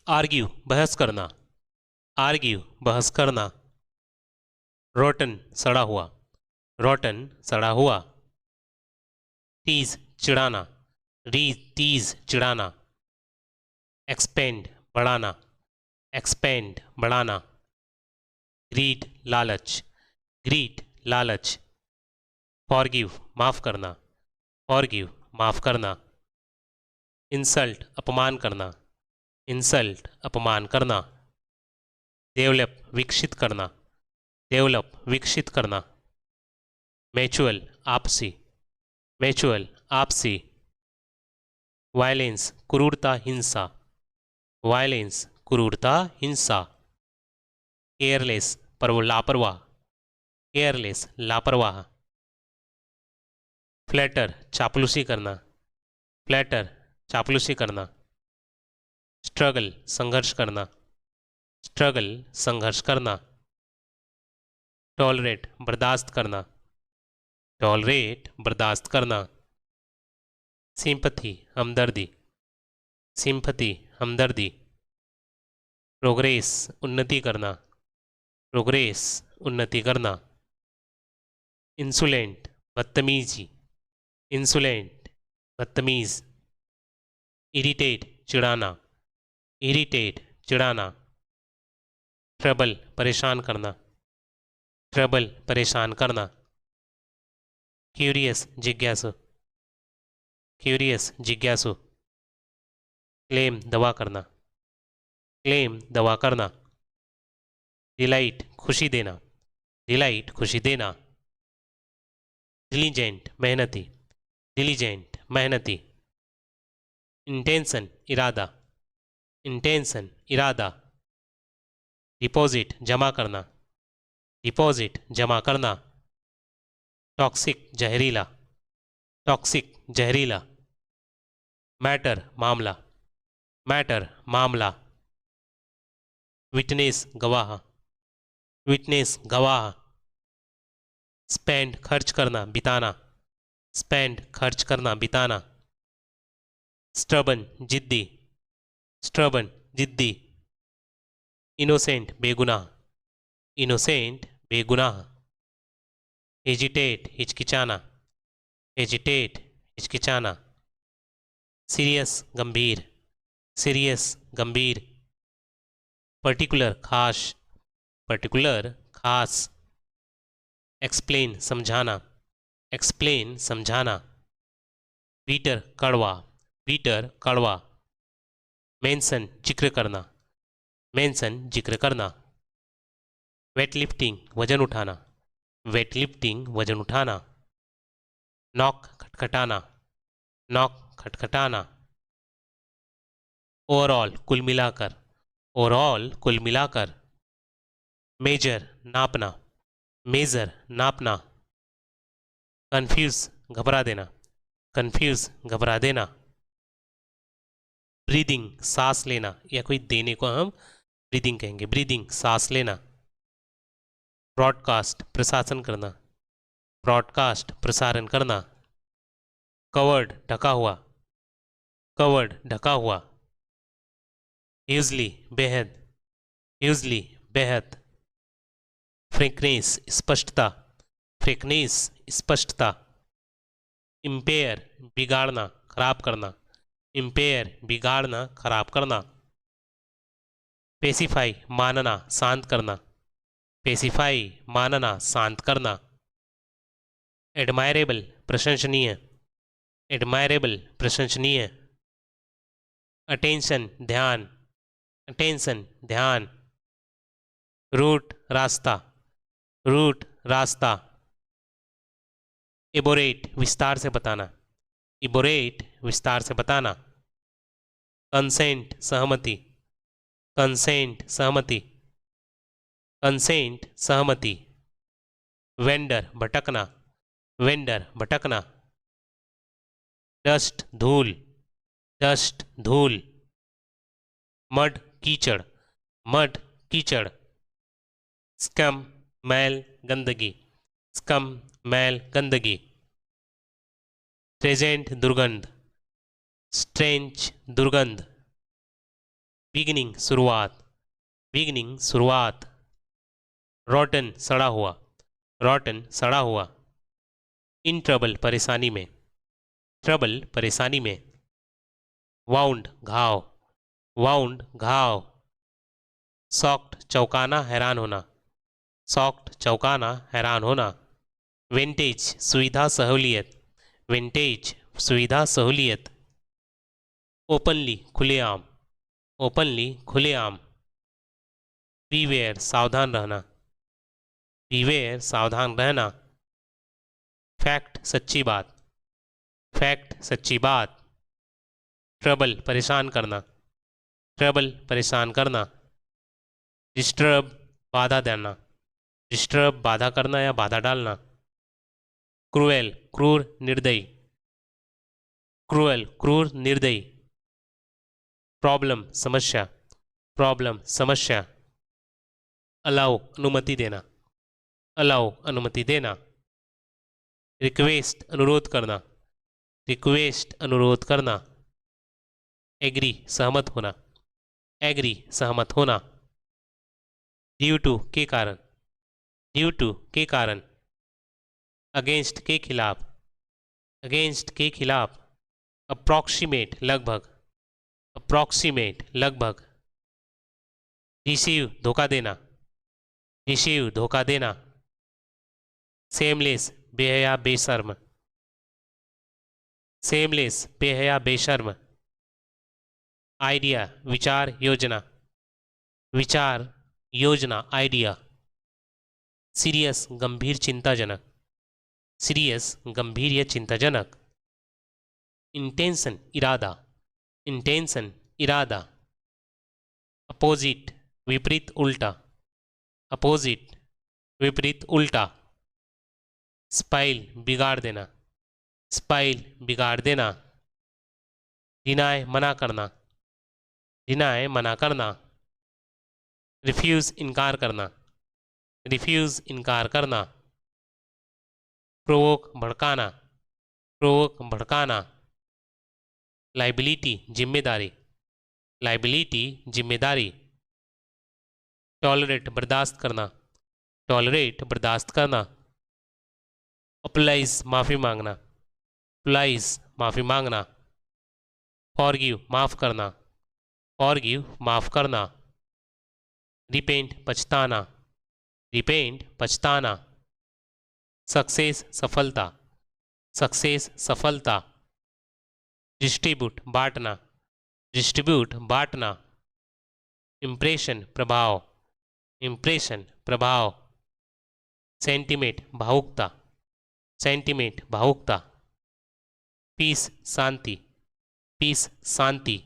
Argue बहस करना, argue बहस करना। रोटन सड़ा हुआ, रोटन सड़ा हुआ। टीज चिढ़ाना, टीज चिढ़ाना। एक्सपेंड बढ़ाना, एक्सपेंड बढ़ाना। ग्रीड लालच, ग्रीड लालच। फॉरगिव माफ़ करना, फॉरगिव माफ़ करना। इंसल्ट अपमान करना, इंसल्ट अपमान करना। डेवलप विकसित करना, डेवलप विकसित करना। म्यूचुअल आपसी, म्यूचुअल आपसी। वायलेंस क्रूरता हिंसा, वायलेंस क्रूरता हिंसा। केयरलेस पर वो लापरवाह, केयरलेस लापरवाह। फ्लैटर चापलूसी करना, फ्लैटर चापलूसी करना। स्ट्रगल संघर्ष करना, स्ट्रगल संघर्ष करना। टॉलरेट बर्दाश्त करना, टॉलरेट बर्दाश्त करना। सिंपथी हमदर्दी, सिंपथी हमदर्दी। प्रोग्रेस उन्नति करना, प्रोग्रेस उन्नति करना। इंसुलेंट बदतमीजी, इंसुलेंट बदतमीज। इरिटेट चिढ़ाना, इरिटेट चिढ़ाना। ट्रबल परेशान करना, ट्रबल परेशान करना। क्यूरियस जिज्ञासु, क्यूरियस जिज्ञासु। क्लेम दवा करना, क्लेम दवा करना। डिलाइट खुशी देना, डिलाइट खुशी देना। डिलीजेंट मेहनती, डिलीजेंट मेहनती। इंटेंशन इरादा, इंटेंशन इरादा। डिपॉजिट जमा करना, डिपॉजिट जमा करना। टॉक्सिक जहरीला, टॉक्सिक जहरीला। मैटर मामला, मैटर मामला। विटनेस गवाह, विटनेस गवाह। स्पेंड खर्च करना बिताना, स्पेंड खर्च करना बिताना। स्टबन जिद्दी, स्टबन जिद्दी। इनोसेंट बेगुनाह, इनोसेंट बेगुनाह। हेजिटेट हिचकिचाना, हेजिटेट हिचकिचाना। सीरियस गंभीर, सीरियस गंभीर। पर्टिकुलर खास, पर्टिकुलर खास। एक्सप्लेन समझाना, एक्सप्लेन समझाना। बीटर कड़वा, बीटर कड़वा। मेंशन जिक्र करना, मेंशन जिक्र करना। वेटलिफ्टिंग वजन उठाना, वेटलिफ्टिंग वजन उठाना। नॉक खटखटाना, नॉक खटखटाना। ओवरऑल कुल मिलाकर, ओवरऑल कुल मिलाकर। मेजर नापना, मेजर नापना। कंफ्यूज घबरा देना, कंफ्यूज घबरा देना। ब्रीदिंग सांस लेना, या कोई देने को हम ब्रीदिंग कहेंगे, ब्रीदिंग सांस लेना। ब्रॉडकास्ट प्रशासन करना, ब्रॉडकास्ट प्रसारण करना। कवर्ड ढका हुआ, कवर्ड ढका हुआ। ह्यूजली बेहद, ह्यूजली बेहद। फ्रेंकनेस स्पष्टता, फ्रेंकनेस स्पष्टता। इम्पेयर बिगाड़ना खराब करना, इम्पेयर बिगाड़ना खराब करना। पेसिफाई मानना शांत करना, पेसिफाई मानना शांत करना। एडमायरेबल प्रशंसनीय, एडमायरेबल प्रशंसनीय। अटेंशन ध्यान, अटेंशन ध्यान। रूट रास्ता, रूट रास्ता। इबोरेट विस्तार से बताना, इबोरेट विस्तार से बताना। कंसेंट सहमति, कंसेंट सहमति, कंसेंट सहमति। वेंडर भटकना, वेंडर भटकना। डस्ट धूल, डस्ट धूल। मड कीचड़, मड कीचड़। स्कम मैल गंदगी, स्कम मैल गंदगी। स्ट्रेंज दुर्गंध, स्ट्रेंज दुर्गंध। बिगिनिंग शुरुआत, बिगिनिंग शुरुआत। रॉटन सड़ा हुआ, रॉटन सड़ा हुआ। इन ट्रबल परेशानी में, ट्रबल परेशानी में। वाउंड घाव, वाउंड घाव। सॉक्ट चौंकाना हैरान होना, सॉक्ट चौंकाना हैरान होना। विंटेज सुविधा सहूलियत, विंटेज सुविधा सहूलियत। ओपनली खुलेआम, ओपनली खुलेआम। बीवेयर सावधान रहना, बीवेयर सावधान रहना। फैक्ट सच्ची बात, फैक्ट सच्ची बात। ट्रबल परेशान करना, ट्रबल परेशान करना। डिस्टर्ब बाधा देना, डिस्टर्ब बाधा करना या बाधा डालना। क्रूएल क्रूर निर्दयी, क्रूएल क्रूर निर्दयी। प्रॉब्लम समस्या, प्रॉब्लम समस्या। अलाउ अनुमति देना, अलाउ अनुमति देना। रिक्वेस्ट अनुरोध करना, रिक्वेस्ट अनुरोध करना। एग्री सहमत होना, एग्री सहमत होना। ड्यू टू के कारण, ड्यू टू के कारण। अगेंस्ट के खिलाफ, अगेंस्ट के खिलाफ। अप्रॉक्सीमेट लगभग, अप्रॉक्सीमेट लगभग। रिसीव धोखा देना, रिसीव धोखा देना। सेमलेस बेहया बेशर्म, सेमलेस बेहया बेशर्म। आइडिया विचार योजना, विचार योजना आइडिया। सीरियस गंभीर चिंताजनक, सीरियस गंभीर या चिंताजनक। इंटेंशन इरादा, इंटेंशन इरादा। अपोजिट विपरीत उल्टा, अपोजिट विपरीत उल्टा। स्पाइल बिगाड़ देना, स्पाइल बिगाड़ देना। डिनाय मना करना, डिनाय मना करना। रिफ्यूज़ इनकार करना, रिफ्यूज़ इनकार करना। प्रोवोक भड़काना, प्रोवोक भड़काना। लाइबिलिटी जिम्मेदारी, लाइबिलिटी जिम्मेदारी। टॉलरेट बर्दाश्त करना, टॉलरेट बर्दाश्त करना। अप्लाइज माफ़ी मांगना, अप्लाइज माफ़ी मांगना। फॉरगिव माफ़ करना, फॉरगिव माफ़ करना। रिपेंट पछताना, रिपेंट पछताना। सक्सेस सफलता, सक्सेस सफलता। डिस्ट्रीब्यूट बांटना, डिस्ट्रीब्यूट बांटना। इम्प्रेशन प्रभाव, इम्प्रेशन प्रभाव। सेंटिमेंट भावुकता, सेंटिमेंट भावुकता। पीस शांति, पीस शांति।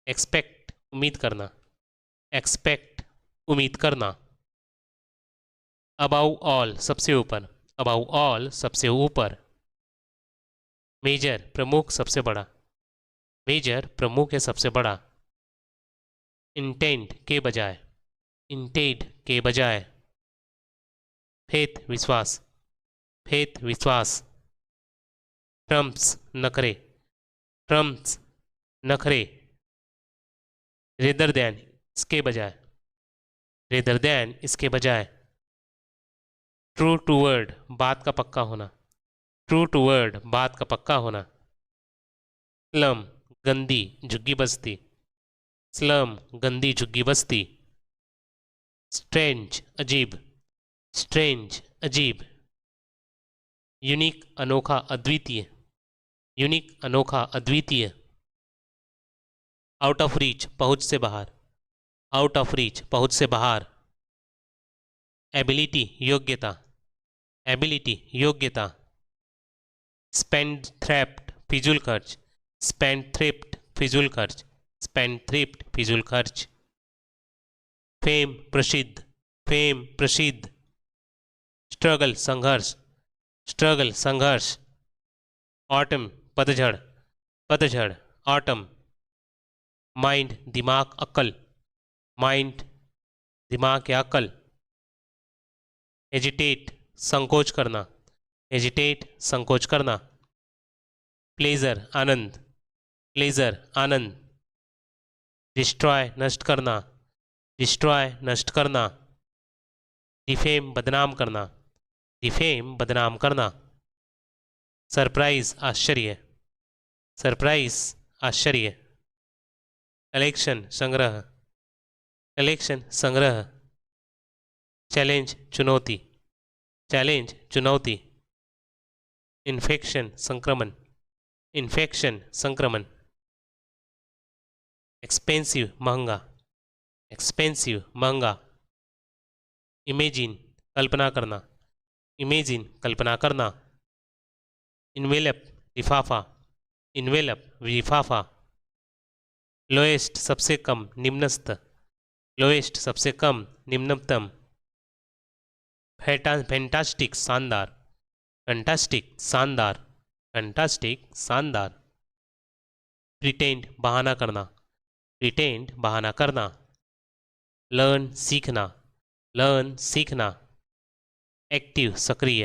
एक्सपेक्ट उम्मीद करना, एक्सपेक्ट उम्मीद करना। अबाउ ऑल सबसे ऊपर, अबाउ ऑल सबसे ऊपर। मेजर प्रमुख सबसे बड़ा, मेजर प्रमुख है सबसे बड़ा। इंटेंट के बजाय, इंटेंट के बजाय। फेथ विश्वास, फेथ विश्वास। ट्रम्प्स नखरे, ट्रम्प्स नखरे। रेदर दैन इसके बजाय, रेदर दैन इसके बजाय। ट्रू टू वर्ड बात का पक्का होना, ट्रू टू वर्ड बात का पक्का होना। स्लम गंदी झुग्गी बस्ती, स्लम गंदी झुग्गी बस्ती। स्ट्रेंज अजीब, स्ट्रेंज अजीब। यूनिक अनोखा अद्वितीय, यूनिक अनोखा अद्वितीय। आउट ऑफ रीच पहुंच से बाहर, आउट ऑफ रीच पहुंच से बाहर। एबिलिटी योग्यता, एबिलिटी योग्यता। स्पेंड थ्रेफ्ट फिजूल खर्च, स्पेंड थ्रिफ्ट फिजूल खर्च, स्पेंड थ्रिफ्ट फिजूल खर्च। फेम प्रसिद्ध, फेम प्रसिद्ध। स्ट्रगल संघर्ष, स्ट्रगल संघर्ष। ऑटम पतझड़, पतझड़ ऑटम। माइंड दिमाग अक्ल, माइंड दिमाग या अक्ल। एजिटेट संकोच करना, एजिटेट संकोच करना। प्लेजर आनंद, प्लेजर आनंद। डिस्ट्रॉय नष्ट करना, डिस्ट्रॉय नष्ट करना। डिफेम बदनाम करना, डिफेम बदनाम करना। सरप्राइज आश्चर्य, सरप्राइज आश्चर्य। कलेक्शन संग्रह, कलेक्शन संग्रह। चैलेंज चुनौती, चैलेंज चुनौती। इन्फेक्शन संक्रमण, इन्फेक्शन संक्रमण। एक्सपेंसिव महंगा, एक्सपेंसिव महंगा। इमेजिन कल्पना करना, इमेजिन कल्पना करना। इन्वेलप लिफाफा, इन्वेलप लिफाफा। लोएस्ट सबसे कम निम्नस्त, लोएस्ट सबसे कम निम्नतम। फैंटास्टिक शानदार, फैंटास्टिक शानदार, फैंटास्टिक शानदार। प्रिटेंड बहाना करना, प्रिटेंड बहाना करना। लर्न सीखना, लर्न सीखना। एक्टिव सक्रिय,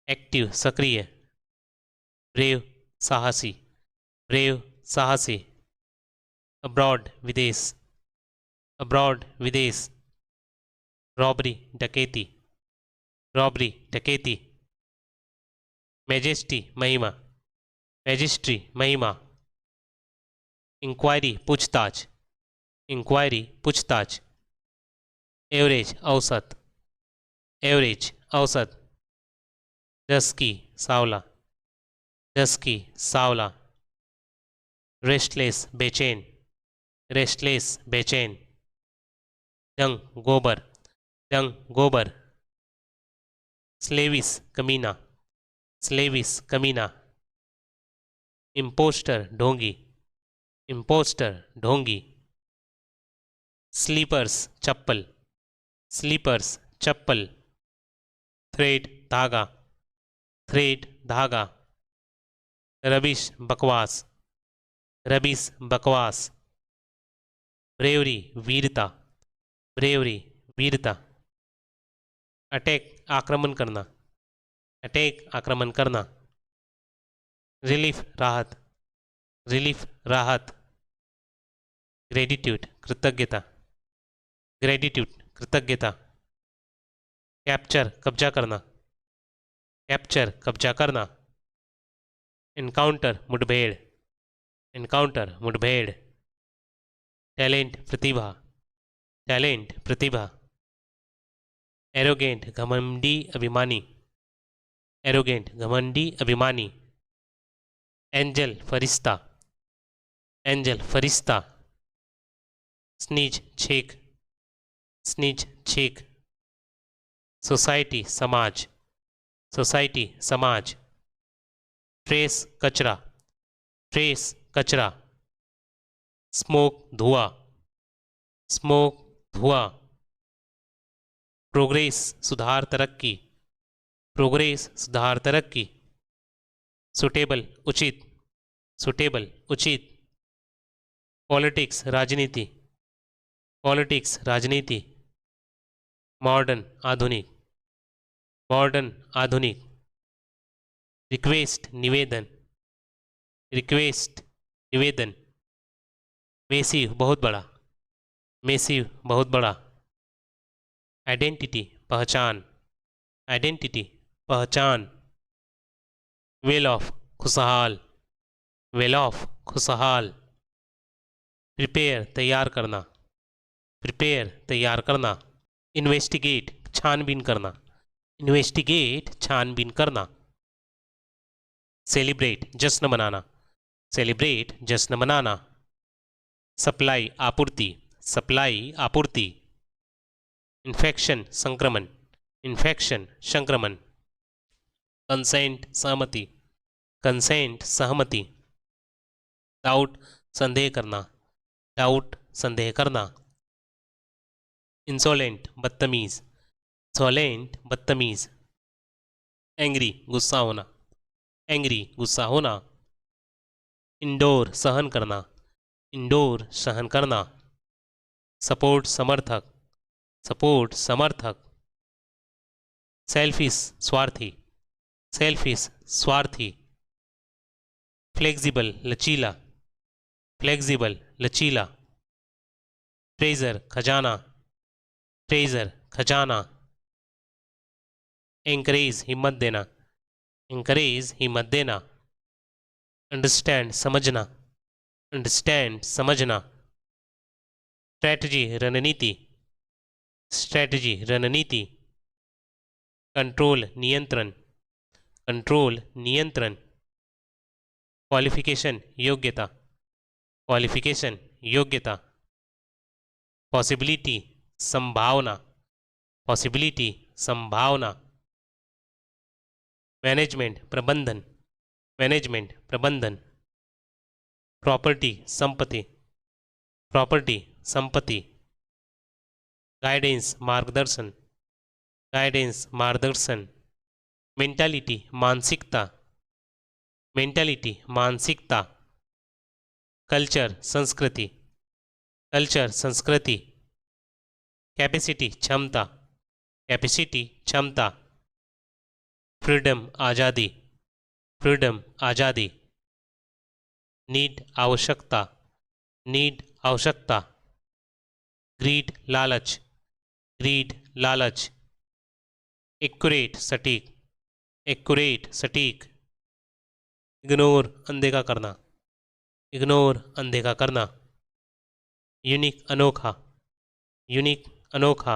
एक्टिव सक्रिय। ब्रेव साहसी, ब्रेव साहसी। अब्रॉड विदेश, अब्रॉड विदेश। रॉबरी डकैती, रॉबरी डकैती। मैजेस्टी महिमा, मैजिस्ट्री महिमा। इंक्वायरी पूछताछ, इंक्वायरी पूछताछ। एवरेज औसत, एवरेज औसत। डस्की सावला, डस्की सावला। रेस्टलेस बेचैन, रेस्टलेस बेचैन। डंग गोबर, डंग गोबर। स्लेविस कमीना, स्लेविस कमीना। इम्पोस्टर ढोंगी, इम्पोस्टर ढोंगी। स्लीपर्स चप्पल, स्लीपर्स चप्पल। थ्रेड धागा, थ्रेड धागा। रबिश बकवास, रबिश बकवास। ब्रेवरी वीरता, ब्रेवरी वीरता। अटैक आक्रमण करना, अटैक आक्रमण करना। रिलीफ राहत, रिलीफ राहत। ग्रेटिट्यूड कृतज्ञता, ग्रेटिट्यूड कृतज्ञता। कैप्चर कब्जा करना, कैप्चर कब्जा करना। एनकाउंटर मुठभेड़, एनकाउंटर मुठभेड़। टैलेंट प्रतिभा, टैलेंट प्रतिभा। एरोगेंट घमंडी अभिमानी, एरोगेंट घमंडी अभिमानी। एंजल फरिश्ता, एंजल फरिश्ता। स्नीज छेक, स्नीज छेक। सोसाइटी समाज, सोसाइटी समाज। ट्रेस कचरा, ट्रेस कचरा। स्मोक धुआं, स्मोक धुआं। प्रोग्रेस सुधार तरक्की, प्रोग्रेस सुधार तरक्की। सुटेबल उचित, सुटेबल उचित। पॉलिटिक्स राजनीति, पॉलिटिक्स राजनीति। मॉडर्न आधुनिक, मॉडर्न आधुनिक। रिक्वेस्ट निवेदन, रिक्वेस्ट निवेदन। मेसिव बहुत बड़ा, मेसिव बहुत बड़ा। आइडेंटिटी पहचान, आइडेंटिटी पहचान। वेल ऑफ खुशहाल, वेल ऑफ खुशहाल। प्रिपेयर तैयार करना, प्रिपेयर तैयार करना। इन्वेस्टिगेट छानबीन करना, इन्वेस्टिगेट छानबीन करना। सेलिब्रेट जश्न मनाना, सेलिब्रेट जश्न मनाना। सप्लाई आपूर्ति, सप्लाई आपूर्ति। इन्फेक्शन संक्रमण, इन्फेक्शन संक्रमण। कंसेंट सहमति, कंसेंट सहमति। डाउट संदेह करना, डाउट संदेह करना। इंसोलेंट बदतमीज, इंसोलेंट बदतमीज। एंग्री गुस्सा होना, एंग्री गुस्सा होना। इंडोर सहन करना, इंडोर सहन करना। सपोर्ट समर्थक, सपोर्ट समर्थक। सेल्फिश स्वार्थी, सेल्फिश स्वार्थी। फ्लेक्सिबल लचीला, फ्लेक्सिबल लचीला। ट्रेजर खजाना, ट्रेजर खजाना। एंकरेज हिम्मत देना, एंकरेज हिम्मत देना। अंडरस्टैंड समझना, अंडरस्टैंड समझना। स्ट्रैटेजी रणनीति, स्ट्रैटेजी रणनीति। कंट्रोल नियंत्रण, कंट्रोल नियंत्रण। क्वालिफिकेशन योग्यता, क्वालिफिकेशन योग्यता। पॉसिबिलिटी संभावना, पॉसिबिलिटी संभावना। मैनेजमेंट प्रबंधन, मैनेजमेंट प्रबंधन। प्रॉपर्टी संपत्ति, प्रॉपर्टी संपत्ति। गाइडेंस मार्गदर्शन, गाइडेंस मार्गदर्शन। मेंटालिटी मानसिकता, मेंटालिटी मानसिकता। कल्चर संस्कृति, कल्चर संस्कृति। कैपेसिटी क्षमता, कैपेसिटी क्षमता। फ्रीडम आज़ादी, फ्रीडम आज़ादी। नीड आवश्यकता, नीड आवश्यकता। ग्रीड लालच, ग्रीड लालच। एक्यूरेट सटीक, एक्यूरेट सटीक। इग्नोर अनदेखा करना, इग्नोर अनदेखा करना। यूनिक अनोखा, यूनिक अनोखा।